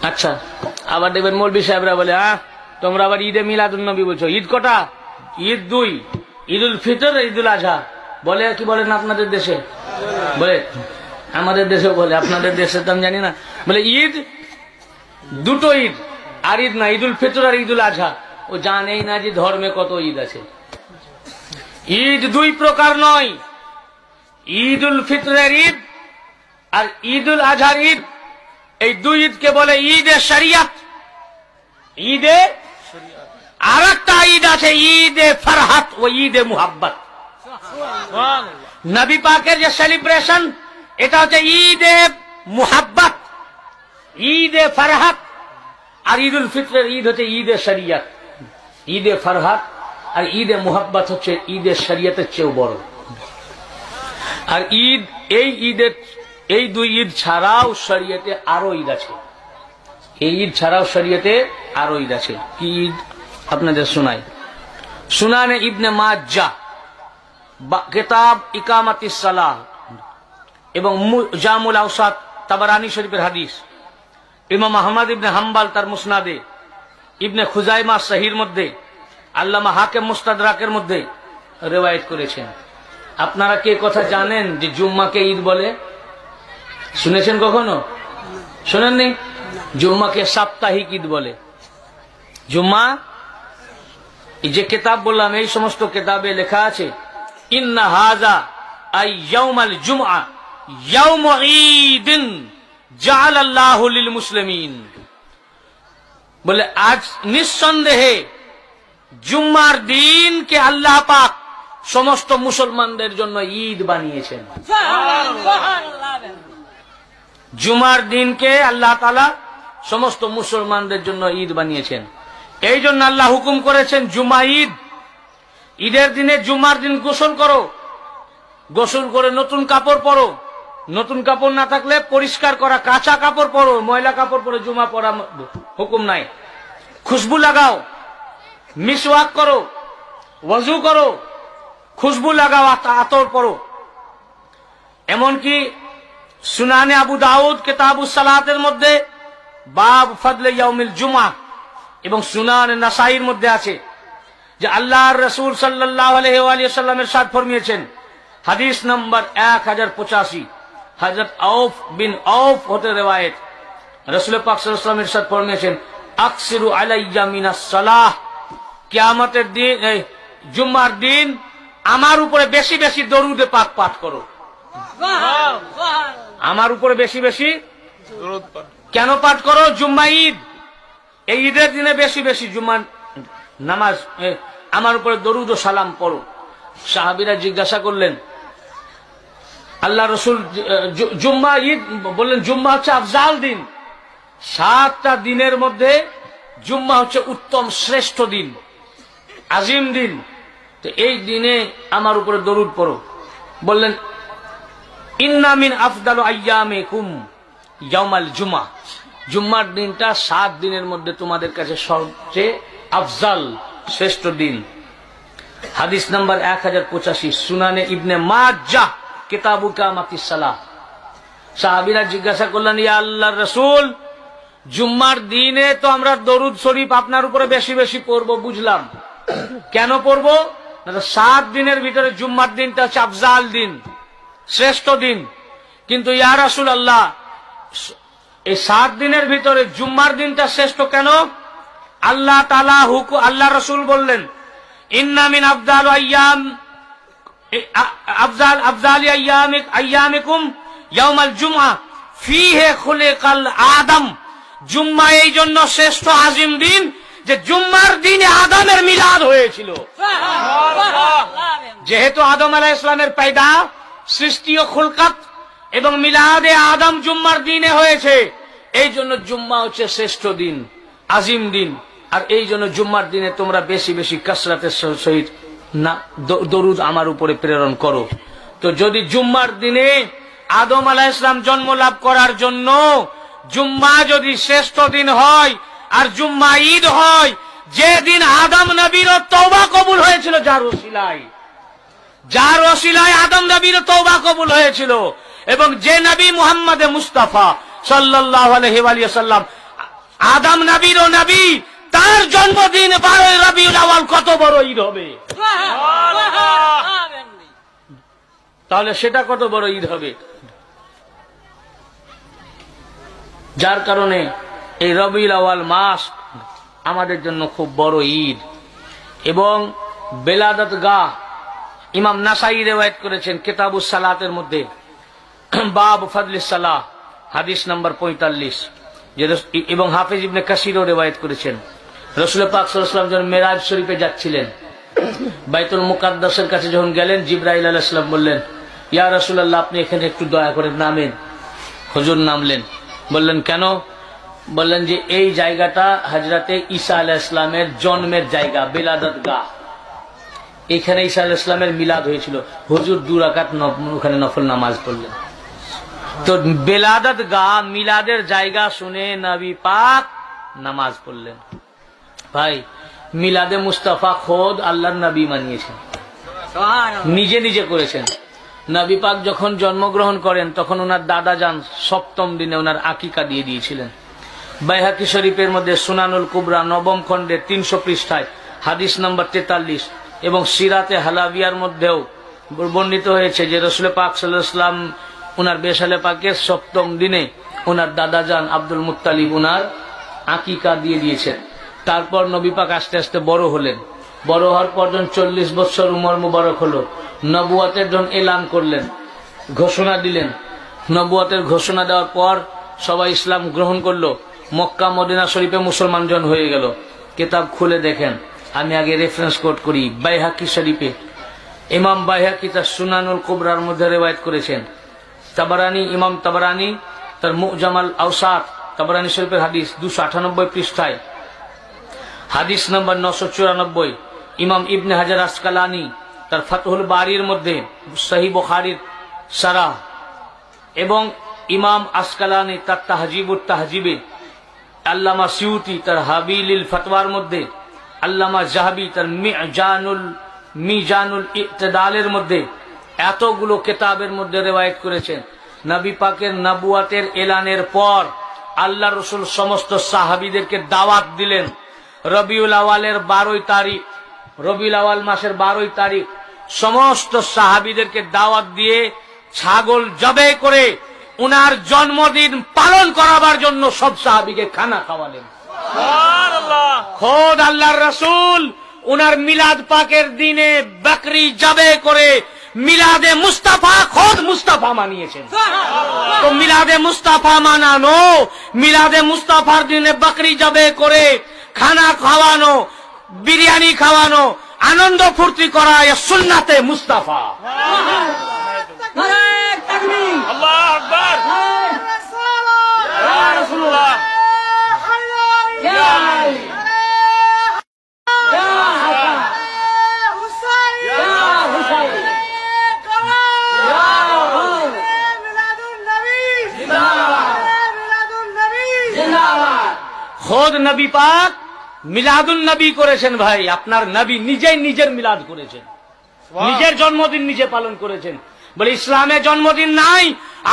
আচ্ছা, আবার দেখবেন মৌলবী সাহেবরা বলে, তোমরা আবার ঈদে মিলাদুন নবী বলছো। ঈদ কটা? ঈদ দুই, ঈদুল ফিতর, ঈদুল আজহা। বলে কি বলেন আপনাদের দেশে? বলে আমাদের দেশেও বলে, আপনাদের দেশে তো আমি জানি না। বলে ঈদ দুটো ঈদ, আর ঈদ না, ঈদুল ফিতর আর ঈদুল আজহা। ও জানেই না যে ধর্মে কত ঈদ আছে। ঈদ দুই প্রকার নয়, ঈদুল ফিতরের ঈদ আর ঈদুল আজহার ঈদ। এই দুই ঈদকে বলে ঈদে শরিয়ত। ঈদে আর একটা ঈদ আছে ঈদে ফরহাত ও ঈদে মুহাব্বত। নবী পাকের যে সেলিব্রেশন, এটা হচ্ছে ঈদে মুহাব্বত, ঈদে ফরহাত। আর ঈদুল ফিতরের ঈদ হচ্ছে ঈদে শরিয়ত। ঈদে ফরহাত আর ঈদে মুহাব্বত হচ্ছে ঈদে শরিয়তের চেয়েও বড়। আর ঈদ, এই ঈদের, এই দুই ঈদ ছাড়াও শরিয়তে আরো ঈদ আছে। এই ঈদ ছাড়াও শরিয়তে আরো ঈদ আছে। কি ঈদ আপনাদের শোনাই। সুনানে ইবনে মাজ্জাহ, কিতাব ইকামাতিস সালাহ এবং জামুল আওসাত তাবারানী শরীফের হাদিস, ইমাম আহমদ ইবনে হাম্বল তার মুসনাদে, ইবনে খুজাইমা সহির মধ্যে, আল্লামা হাকিম মুস্তাদরাকের মধ্যে রিওয়ায়াত করেছেন। আপনারা কে কথা জানেন যে জুম্মাকে ঈদ বলে? শুনেছেন কখনো? শোনেননি? জুম্মাকে সাপ্তাহিক ঈদ বলে। জুম্মা, এই যে কিতাব বললাম, এই সমস্ত কিতাবে লেখা আছে ইন্না হাযা আই ইয়াউমাল জুমআ ইয়াউম ঈদিন জাআলাল্লাহু লিল মুসলিমিন। বলে আজ নিঃসন্দেহে জুম্মার দিনকে আল্লাহ পাক সমস্ত মুসলমানদের জন্য ঈদ বানিয়েছেন। জুমার দিনকে আল্লাহ তাআলা সমস্ত মুসলমানদের জন্য ঈদ বানিয়েছেন। এই জন্য আল্লাহ হুকুম করেছেন জুমা ঈদ। ঈদের দিনে জুমার দিন গোসল করো, গোসল করে নতুন কাপড় পরো। নতুন কাপড় না থাকলে পরিষ্কার করা কাঁচা কাপড় পরো, ময়লা কাপড় পরে জুমা পড়া হুকুম নাই। খুশবু লাগাও, মিসওয়াক করো, ওয়াজু করো, খুশবু লাগাও, আতর পরো। এমনকি সুনানে আবু দাউদ কিতাবুস সালাতের মধ্যে বাব ফদলে ইয়াউমিল জুমআ এবং সুনানে নাসাইর মধ্যে আছে যে আল্লাহর রাসূল সাল্লাল্লাহু আলাইহি ওয়া সাল্লাম ইরশাদ ফরমিয়েছেন, হাদিস নাম্বার 1085, হযরত আউফ বিন আউফ হতে riwayat, রাসূল পাক সাল্লাল্লাহু আলাইহি ওয়াসাল্লাম ইরশাদ ফরমিয়েছেন, আকসিরু আলাইয়া মিনাস সালাহ, কিয়ামতের দিন, জুম্মার দিন আমার উপরে বেশি বেশি দরুদে পাক পাঠ করো। আমার উপরে বেশি বেশি দরুদ পাঠ কেন পাঠ করো? জুম্মা ঈদ, এই ঈদের দিনে বেশি বেশি জুম্মার নামাজ, আমার উপরে দরুদ ও সালাম পড়ো। সাহাবীরা জিজ্ঞাসা করলেন, আল্লাহ রসুল জুম্মা ঈদ বললেন, জুম্মা হচ্ছে আফজাল দিন, 7টা দিনের মধ্যে জুম্মা হচ্ছে উত্তম শ্রেষ্ঠ দিন, আজিম দিন, তো এই দিনে আমার উপরে দরুদ পড়ো। বললেন, ইন্না মিন আফদালু আইয়ামিকুম ইয়াউমাল জুমআ, জুম্মার দিনটা 7 দিনের মধ্যে তোমাদের কাছে সবচেয়ে আফজাল শ্রেষ্ঠ দিন। হাদিস নাম্বার 1085, সুনানে ইবনে মাজ্জাহ কিতাবু ইকামাতিস সালাহ। সাহাবীরা জিজ্ঞাসা করলেন, ইয়া আল্লাহর রাসূল, জুম্মার দিনে তো আমরা দরুদ শরীফ আপনার উপরে বেশি বেশি পড়বো, বুঝলাম, কেন পড়বো? 7 দিনের ভিতরে জুম্মার দিনটা হচ্ছে আফজাল দিন, শ্রেষ্ঠ দিন, কিন্তু ইয়া রাসূলুল্লাহ, এই 7 দিনের ভিতরে জুম্মার দিনটা শ্রেষ্ঠ কেন? আল্লাহ তাআলা আল্লাহ রাসূল বললেন, ইন্না মিন আফদাল আইয়াম আফজালি আইয়ামিকুম ইয়াউমাল জুমআ ফীহি খুলিকাল আদম। জুম্মা এই জন্য শ্রেষ্ঠ আজিম দিন যে জুম্মার দিনে আদমের মিলাদ হয়েছিল। যেহেতু আদম আলাইহিস সালামের পয়দা, সৃষ্টি ও খুলকাত এবং মিলাদে আদম জুম্মার দিনে হয়েছে, এই জন্য জুম্মা হচ্ছে শ্রেষ্ঠ দিন, আজিম দিন। আর এই জন্য জুম্মার দিনে তোমরা বেশি বেশি কাসরাতের সহিত না দরুদ আমার উপরে প্রেরণ করো। তো যদি জুম্মার দিনে আদম আলাইহিস সালাম জন্ম লাভ করার জন্য জুম্মা যদি শ্রেষ্ঠ দিন হয় আর জুম্মা ঈদ হয়, যে দিন আদম নবীর তওবা কবুল হয়েছিল, যার ওসিলায় আদম নবীর তওবা কবুল হয়েছিল, এবং যে নবী মুহাম্মদ মুস্তাফা সাল্লাল্লাহু আলাইহি ওয়া সাল্লাম আদম নবীরও নবী, তার জন্মদিন 12 রবিউল আউয়াল কত বড় ঈদ হবে? তাহলে সেটা কত বড় ঈদ হবে? যার কারণে এই রবিউল আউয়াল মাস আমাদের জন্য খুব বড় ঈদ। এবং বেলাদত গাহ ইমাম নাসাই রিওয়ায়াত করেছেন কিতাবুস সালাতের মধ্যে, বাব ফাদলিস সালাহ, হাদিস নাম্বার 45, এবং হাফেজ ইবনে কাসিরও রিওয়ায়াত করেছেন। রাসূল পাক সাল্লাল্লাহু আলাইহি ওয়াসাল্লাম যখন মেরাজ শরীফে যাচ্ছিলেন, বাইতুল মুকাদ্দাসের কাছে যখন গেলেন, জিবরাইল আলাইহিস সালাম বললেন, ইয়া রাসূলুল্লাহ, আপনি এখানে একটু দয়া করে নামেন। হুজুর নামলেন। বললেন কেন? বললেন যে এই জায়গাটা হযরতে ঈসা আলাইহিস সালামের জন্মের জায়গা, বেলাদত গাহ। এখানে ঈসা আলাইহিস সালামের মিলাদ হয়েছিল। হুজুর 2 রাকাত ওখানে নফল নামাজ পড়লেন। তো বেলাদত গাহ, মিলাদের জায়গা শুনে নবী পাক নামাজ পড়লেন। ভাই, মিলাদে মুস্তাফা খোদ আল্লাহর নবী মানিয়েছেন, নিজে নিজে করেছেন। নবী পাক যখন জন্মগ্রহণ করেন তখন ওনার দাদা যান 7ম দিনে ওনার আকিকা দিয়ে দিয়েছিলেন। বাইহাকি শরীফের মধ্যে সুনানুল কুবরা 9ম খণ্ডে 300 পৃষ্ঠায় হাদিস নাম্বার 43, এবং সিরাতে হালাবিয়ার মধ্যেও বর্ণিত হয়েছে যে রাসূল পাক সাল্লাল্লাহু আলাইহি ওয়াসাল্লাম ওনার বেশালে পাকের 7ম দিনে ওনার দাদা যান আব্দুল মুত্তালিব ওনার আকিকা দিয়ে দিয়েছেন। তারপর নবী পাক আস্তে আস্তে বড় হলেন। বড় হওয়ার পর যখন 40 বছর উমর মুবারক হলো, নবুয়তের যখন এলান করলেন, ঘোষণা দিলেন। নবুয়তের ঘোষণা দেওয়ার পর সবাই ইসলাম গ্রহণ করলো। মক্কা মদিনা শরীফে মুসলমান জন হয়ে গেল। কিতাব খুলে দেখেন, আমি আগে রেফারেন্স কোট করি, বাইহাকি শরীফে ইমাম বাইহাকি তার সুনানুল কুবরার মধ্যে রিওয়ায়াত করেছেন। তাবারানি, ইমাম তাবারানি তার মুজামাল আওসাত, তাবারানি শরীফের হাদিস 298 পৃষ্ঠায় হাদিস নাম্বার 994, ইমাম ইবনে হাজার আসকালানি তার ফাতহুল বারির মধ্যে সহিহ বুখারীর শারাহ, এবং ইমাম আসকালানি তার তাহজিবুত তাহজিবে, আল্লামা সিউতি তার হাবিলিল ফতওয়ার মধ্যে, আল্লামা জাহাবি তার মিজানুল ইতিদালের মধ্যে, এতগুলো কিতাবের মধ্যে রিওয়ায়াত করেছেন। নবী পাকের নবুয়তের এলানের পর আল্লাহ রাসূল সমস্ত সাহাবীদেরকে দাওয়াত দিলেন। রবিউল আউয়ালের 12 তারিখ, রবিউল আউয়াল মাসের 12 তারিখ সমস্ত সাহাবীদেরকে দাওয়াত দিয়ে ছাগল জবে করে উনার জন্মদিন পালন করাবার জন্য সব সাহাবীকে খানা খাওয়ালেন। সুবহানাল্লাহ। খোদ আল্লাহর রাসূল উনার মিলাদ পাকের দিনে বকরি জবে করে মিলাদে মুস্তাফা খোদ মুস্তাফা মানিয়েছেন। তো মিলাদে মুস্তাফা মানানো, মিলাদে মুস্তাফার দিনে বকরি জবে করে খানা খাওয়ানো, বিরিয়ানি খাওয়ানো, আনন্দ ফুর্তি করা, এ সুন্নাতে মুস্তাফা। আল্লাহু আকবার। ইয়া রাসূলুল্লাহ। খোদ নবী পাক মিলাদুন নবী করেছেন। ভাই, আপনার নবী নিজেই নিজের মিলাদ করেছেন, নিজের জন্মদিন নিজে পালন করেছেন। বলে ইসলামে জন্মদিন নাই,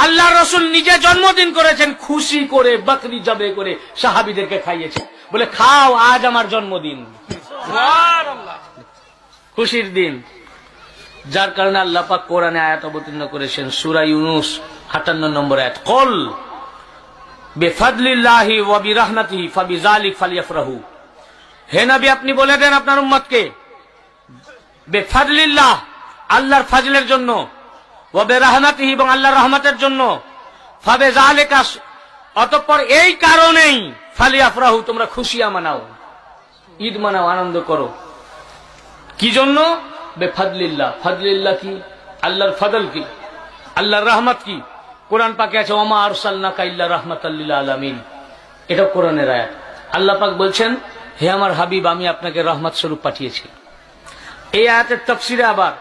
আল্লাহ রসুল নিজে জন্মদিন করেছেন, খুশি করে বকরি জবে করে সাহাবীদেরকে খাইয়েছেন। বলে খাও, আজ আমার জন্মদিন, খুশির দিন। যার কারণে আল্লাহ পাক কোরআনে আয়াত অবতীর্ণ করেছেন, সূরা ইউনূস 58 নম্বর আয়াত, কল বিফাদলিল্লাহি ওয়া বিরহমাতিহি ফাবিযালিক ফালইফরাহু। হে নবী, আপনি বলে দেন আপনার উম্মতকে, বিফাদলিল্লাহ, আল্লাহর ফাজলের জন্য, ওয়া বিরহমাতিহি, এবং আল্লাহর রহমতের জন্য, ফাবিযালিকা, অতঃপর এই কারণেই ফালইফরাহু, তোমরা খুশিয়া মানাও, ঈদ মানাও, আনন্দ করো। কি জন্য? বেফাদলিল্লাহ। ফাদলিল্লাহ কি? আল্লাহর ফজল কি, আল্লাহর রহমত কি? কোরআন পাকে আছে, ওমা আরসালনাকা ইল্লা রাহমাতাল লিল আলামিন। এটা কোরআনের আয়াত। আল্লাহ পাক বলছেন, হে আমার হাবিব, আমি আপনাকে রহমত স্বরূপ পাঠিয়েছি। এই আয়াতের তাফসিরে আবার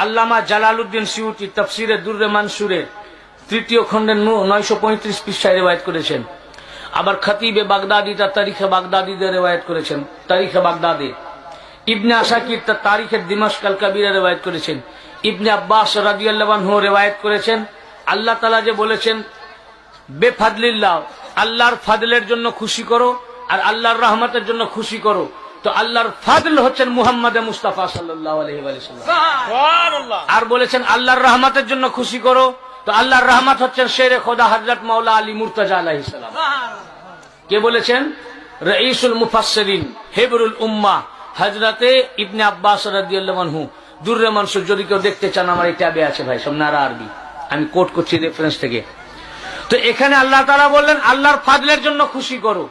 আল্লামা জালালউদ্দিন সিউতি তাফসিরে দুররে মানসুরে 3য় খণ্ডের 935 পৃষ্ঠায় রিওয়ায়াত করেছেন। আবার খতিবে বাগদাদি তার তারিখে বাগদাদিতে রিওয়ায়াত করেছেন, তারিখে বাগদাদে। ইবনে আসাকির তার তারিখে দিমাশক আল কবিরে রিওয়ায়াত করেছেন। ইবনে আব্বাস রাদিয়াল্লাহু আনহু রিওয়ায়াত করেছেন, আল্লাহ তাআলা যে বলেছেন বেফাদলিল্লাহ, আল্লাহর ফাদলের জন্য খুশি করো আর আল্লাহর রহমতের জন্য খুশি করো। তো আল্লাহর ফাদল হচ্ছেন মুহাম্মদ মুস্তাফা সাল্লাল্লাহু আলাইহি ওয়াসাল্লাম। আর বলেছেন আল্লাহর রহমতের জন্য খুশি করো, তো আল্লাহর রহমত হচ্ছেন শেরে খোদা হযরত মাওলা আলী মুর্তজা আলাইহিস সালাম। কে বলেছেন? রাইসুল মুফাসসিরিন হিবরুল উম্মাহ হযরতে ইবনে আব্বাস রাদিয়াল্লাহু আনহু। দুররে মানসুর যদি কেউ দেখতে চান আমার এই ট্যাবে আছে ভাই, সব নারা আরবি, আমি কোট করছি রেফারেন্স থেকে। তো এখানে আল্লাহ তাআলা বললেন আল্লাহর ফাদলের জন্য খুশি করো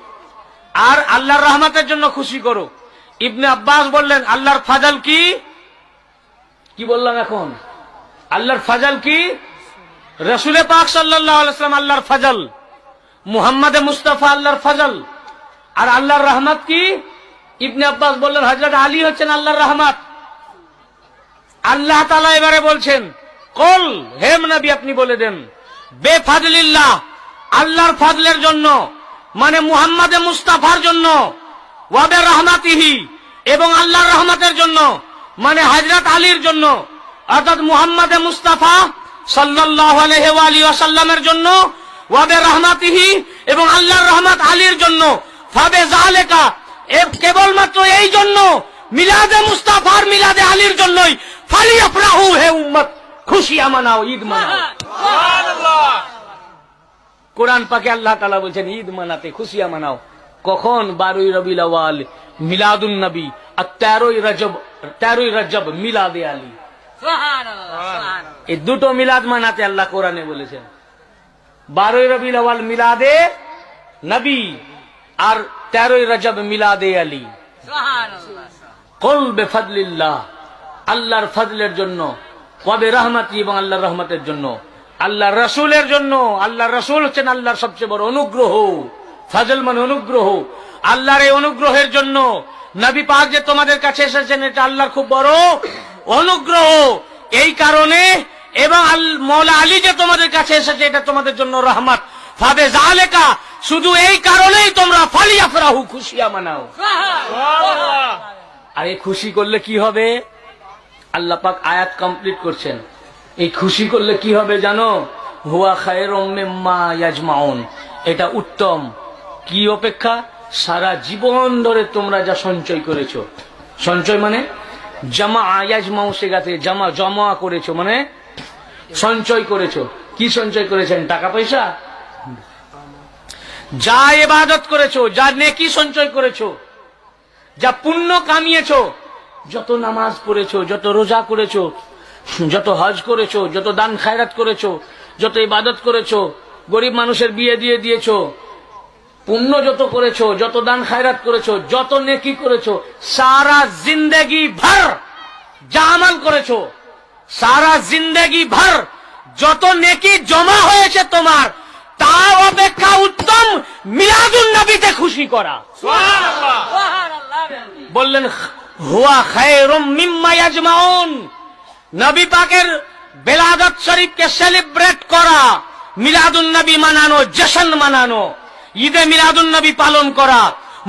আর আল্লাহর রহমতের জন্য খুশি করো। ইবনে আব্বাস বললেন আল্লাহর ফাজল কি? কি বললাম এখন? আল্লাহর ফাজল কি? রাসূল পাক সাল্লাল্লাহু আলাইহি ওয়াসাল্লাম আল্লাহর ফাজল, মুহাম্মদ মুস্তাফা আল্লাহর ফাজল। আর আল্লাহর রহমত কি? ইবনে আব্বাস বললেন হযরত আলী হচ্ছেন আল্লাহর রহমত। আল্লাহ তাআলা এবারে বলছেন কুল, হে নবী আপনি বলে দেন, বেফাদলিল্লাহ আল্লাহর ফাদলের জন্য মানে মুহাম্মদ মুস্তাফার জন্য, ওয়া বিরহমাতিহি এবং আল্লাহর রহমতের জন্য মানে হযরত আলীর জন্য, অর্থাৎ মুহাম্মদ মুস্তাফা সাল্লাল্লাহু আলাইহি ওয়া আলিহি ওয়াসাল্লামের জন্য, ওয়া বিরহমাতিহি এবং আল্লাহর রহমত আলীর জন্য, ফাবিযালিকা কেবলমাত্র এই জন্য, মিলাদে মুস্তাফার মিলাদে আলীর জন্যই, ফালিয়াফরাহু হে উম্মত খুশি মানাও, ঈদ মানাও। সুবহানাল্লাহ। কোরআন পাকে আল্লাহ তাআলা বলছেন ঈদ মানাতে, খুশি মানাও। কখন? 12 রবিউল আউয়াল মিলাদুন নবী, আর 13 রজব মিলাদে আলী। সুবহানাল্লাহ। এই দুটো মিলাদ মানাতে আল্লাহ কোরআনে বলেছেন। 12 রবিউল আউয়াল মিলাদে নবী আর 13 রজব মিলাদে আলী। সুবহানাল্লাহ। কুল বিফাদলিল্লাহ আল্লাহর ফাদলের জন্য, ওয়া বিরহমাতি এবং আল্লাহর রহমতের জন্য, আল্লাহর রাসূলের জন্য। আল্লাহর রাসূল হচ্ছেন আল্লাহর সবচেয়ে বড় অনুগ্রহ। ফাজল মানে অনুগ্রহ। আল্লাহর এই অনুগ্রহের জন্য নবী পাক যে তোমাদের কাছে এসেছেন এটা আল্লাহর খুব বড় অনুগ্রহ। এই কারণে এবং মাওলা আলী যে তোমাদের কাছে এসেছে এটা তোমাদের জন্য রহমত। ফাবিযালিকা শুধু এই কারণেই তোমরা ফালিয়াফরাহু খুশিয়া মানাও। সুবহানাল্লাহ। আর এই খুশি করলে কি হবে? আল্লাহ পাক আয়াত কমপ্লিট করছেন। এই খুশি করলে কি হবে জানো? হুয়া খায়রুম মিম্মা ইয়াজমাউন, এটা উত্তম। কি অপেক্ষা? সারা জীবন ধরে তোমরা যা সঞ্চয় করেছো। সঞ্চয় মানে জামা, ইয়াজমাউ সেগাতে জামা, জমা করেছো মানে সঞ্চয় করেছো। কি সঞ্চয় করেছেন? টাকা পয়সা। যা ইবাদত করেছো, যা নেকি সঞ্চয় করেছো, যা পুণ্য কামিয়েছো, যত নামাজ পড়েছো, যত রোজা করেছো, যত হজ করেছো, যত দান খায়রাত করেছো, যত ইবাদত করেছো, গরিব মানুষের বিয়ে দিয়ে দিয়েছো, পুণ্য যত করেছো, যত দান খায়রাত করেছো, যত নেকি করেছো, সারা জিন্দেগি ভর যা আমল করেছো, সারা জিন্দেগি ভর যত নেকি জমা হয়েছে তোমার, তা অপেক্ষা উত্তম মিলাদুন নবীতে খুশি করা। সুবহানাল্লাহ। বললেন হুয়া খায়রুম মিম্মা ইয়াজমাউন, নবী পাকের বেলাদত শরীফকে সেলিব্রেট করা, মিলাদুন নবী মানানো, জশ্ন মানানো, ঈদে মিলাদুন নবী পালন করা,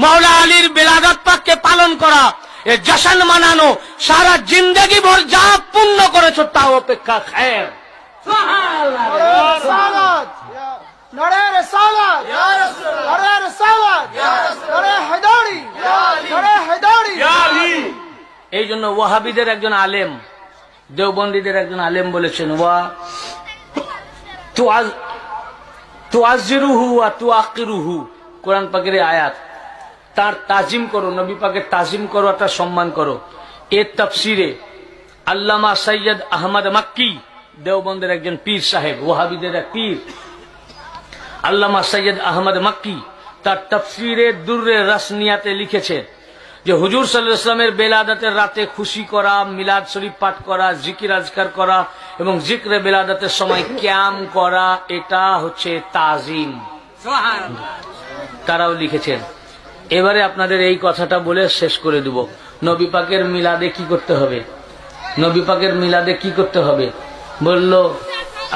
মাওলা আলীর বেলাদত পাককে পালন করা, এ জশ্ন মানানো, সারা জিন্দেগি ভর যা পুণ্য করেছো তা অপেক্ষা খায়ের। সুবহানাল্লাহ। নারে রিসালাত ইয়া রাসূল, নারে রিসালাত ইয়া রাসূল, নারে হায়দারি ইয়া আলী, নারে হায়দারি ইয়া আলী। এই জন্য ওয়াহাবিদের একজন আলেম, দেওবন্দীদের একজন আলেম বলেছেন, ওয়া তুআযিরুহু ওয়া তুআকিরুহু, কোরআন পাকের আয়াত, তার তাজিম করো, নবী পাকের তাজিম করো, তার সম্মান করো। এর তাফসিরে আল্লামা সৈয়দ আহমদ মক্কি, দেওবন্দের একজন পীর সাহেব, ওয়াহাবিদের এক পীর, আল্লামা সৈয়দ আহমদ মক্কি তার তাফসিরে দুররে রাসনিয়াতে লিখেছে যে হুজুর সাল্লাল্লাহু আলাইহি ওয়াসাল্লামের বেলাদাতের রাতে খুশি করা, মিলাদ শরীফ পাঠ করা, জিকির আজকার করা এবং জিক্রে বেলাদাতের সময় কিয়াম করা, এটা হচ্ছে তাজিম। সুবহানাল্লাহ। তারাও লিখেছেন। এবারে আপনাদের এই কথাটা বলে শেষ করে দেব। নবী পাকের মিলাদে কি করতে হবে? নবী পাকের মিলাদে কি করতে হবে? বলল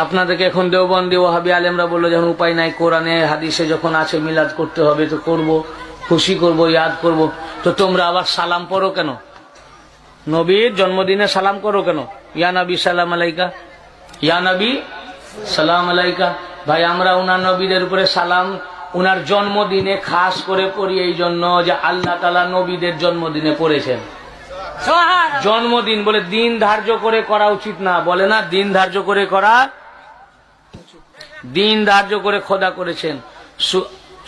আপনাদেরকে এখন দেওবন্দি ওয়াহাবি আলেমরা বললো যখন উপায় নাই, কোরআনে হাদিসে যখন আছে মিলাদ করতে হবে তো করব, খুশি করব, ইয়াদ করব, তো তোমরা আবার সালাম পড়ো কেন? নবীর জন্মদিনে সালাম করো কেন? ইয়া নবী সালাম আলাইকা, ইয়া নবী সালাম আলাইকা। ভাই আমরা ওনার নবীদের উপরে সালাম উনার জন্মদিনে খাস করে পড়ি এই জন্য যে আল্লাহ তাআলা নবীদের জন্মদিনে পড়েছেন। জন্মদিন বলে দিন ধার্য করে করা উচিত না, বলে না দিন ধার্য করে করা, দিন ধার্য করে খোদা করেছেন।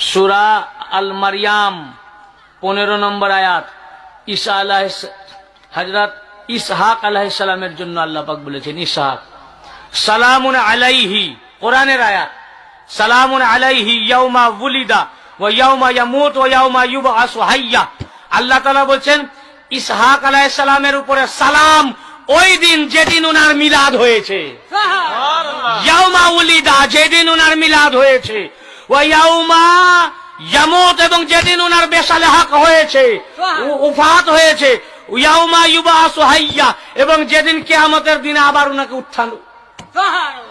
সূরা আল মারিয়াম 15 নম্বর আয়াত, ঈসা হযরত ইসহাক আলাইহিস সালামের জন্য আল্লাহ পাক বলেছেন ইসহাক সালামুন আলাইহি, কোরআনের আয়াত, সালামুন আলাইহি ইয়াউমা ওয়ালিদা ওয়া ইয়াউমা ইয়ামুত ওয়া ইয়াউমা ইউবআসু হাইয়া। আল্লাহ তাআলা বলেন ইসহাক আলাইহিস সালামের উপরে সালাম ওই দিন যেদিন উনার মিলাদ হয়েছে, ইয়াউমা ওয়ালিদা যেদিন উনার মিলাদ হয়েছে, ওয়া ইয়াউমা ইয়ামুত এবং যেদিন উনার বেসালেহাক হয়েছে, উফাত হয়েছে, ইয়াউমা ইউবআসু হাইয়া এবং যেদিন কিয়ামতের দিনে আবার উনাকে উত্থান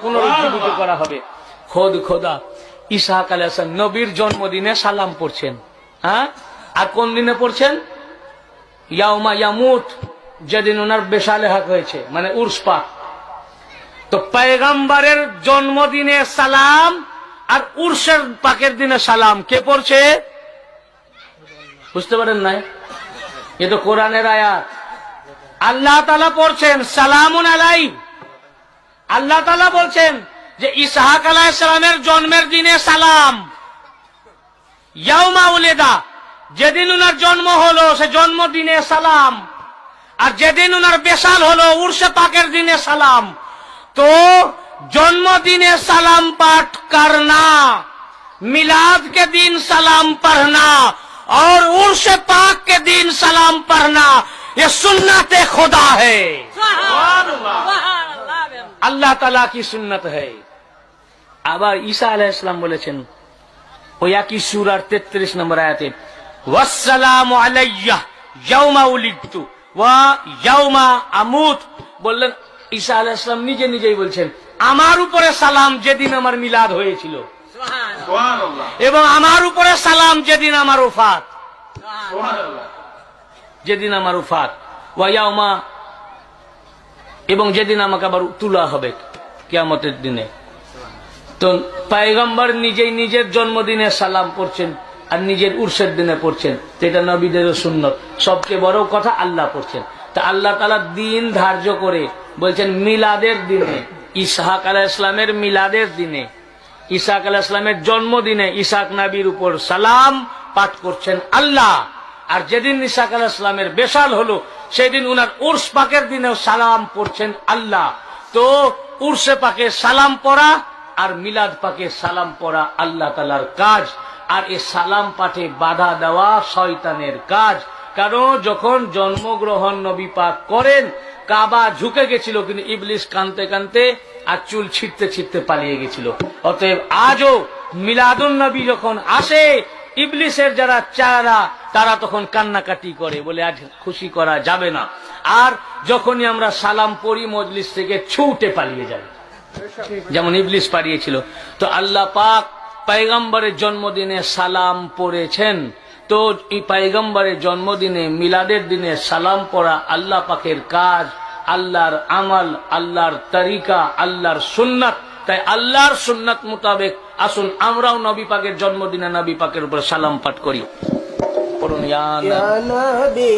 পুনরুজ্জীবিত করা হবে। খোদা ইসহাক আলাইহিস সালাম নবীর জন্মদিনে সালাম পড়ছেন, হ্যাঁ, আর কোন দিনে পড়ছেন? ইয়াউমা ইয়ামুত যেদিন ওনার বেসালেহাক হয়েছে, মানে উর্স পাক। তো পয়গম্বরের জন্মদিনে সালাম আর উর্সের পাকের দিনে সালাম কে পড়ছে? বুঝতে পারেন নাই? এ তো কোরআনের আয়াত। আল্লাহ তাআলা পড়ছেন সালামুন আলাই। আল্লাহ তাআলা বলছেন যে ইসহাক আলাইহিস সালামের জন্মের দিনে সালাম, ইয়াউমা উলিদা যেদিন উনার জন্ম হলো সে জন্মদিনে সালাম, আর যেদিন উনার বেসাল হলো উর্সে পাকের দিনে সালাম। তো जन्मदिने सलाम पाठ करना, मिलाद के दिन सलाम पढ़ना और उर्स पाक के दिन सलाम पढ़ना ये सुन्नत खुदा है, अल्लाह ताला की सुन्नत है। আবার ঈসা আলাইহিস সালাম বলেছেন ওই একই সূরার 33 নম্বর আয়াতে ওয়াসসালামু আলাইয়া ইয়াউমা উলিদতু ওয়া ইয়াউমা আমুত, বললেন ঈসা আলাইহিস সালাম নিজে নিজেই বলছেন আমার উপরে সালাম যেদিন আমার মিলাদ হয়েছিল, সুবহানাল্লাহ, এবং আমার উপরে সালাম যেদিন আমার ওফাত, সুবহানাল্লাহ, যেদিন আমার ওফাত, ওয়া ইয়াউমা, এবং যেদিন আমাকে আবার তোলা হবে কিয়ামতের দিনে। তো পয়গম্বর নিজেই নিজের জন্মদিনে সালাম পড়ছেন আর নিজের উর্সের দিনে পড়ছেন, এটা নবীদের সুন্নত। সবচেয়ে বড় কথা আল্লাহ পড়ছেন। তা আল্লাহ তাআলা দিন ধার্য করে বলছেন মিলাদের দিনে, ইসহাক আলাইহিস সালামের মিলাদের দিনে, ইসহাক আলাইহিস সালামের জন্মদিনে ইসহাক নবীর উপর সালাম পাঠ করছেন আল্লাহ। আর যেদিন ইসহাক আলাইহিস সালামের বেসাল হলো সেদিন উনার উর্স পাকের দিনেও সালাম পড়ছেন আল্লাহ। তো উর্সে পাকে সালাম পড়া আর মিলাদ পাকে সালাম পড়া আল্লাহ তাআলার কাজ, আর এই সালাম পাঠে বাধা দেওয়া শয়তানের কাজ। কারণ যখন জন্মগ্রহণ নবী পাক করেন কাবা ঝুঁকে গেছিল, কিন্তু ইবলিস কানতে কানতে আর চুল ছিটতে ছিটতে পালিয়ে গেছিল। অতএব আজও মিলাদুন নবী যখন আসে ইবলিসের যারা চারা তারা তখন কান্নাকাটি করে, বলে আজ খুশি করা যাবে না। আর যখনই আমরা সালাম পড়ি মজলিস থেকে ছুটে পালিয়ে যাবে, যেমন ইবলিস পালিয়েছিল। তো আল্লাহ পাক পয়গম্বরের জন্মদিনে সালাম পড়েছেন। তো এই পয়গম্বরের জন্মদিনে মিলাদের দিনে সালাম পড়া আল্লাহ পাকের কাজ, আল্লাহর আমল, আল্লাহর তরিকা, আল্লাহর সুন্নাত। তাই আল্লাহর সুন্নাত মোতাবেক আসুন আমরাও নবী পাকের জন্মদিনে নবী পাকের উপর সালাম পাঠ করি। পড়ুন ইয়া নবী।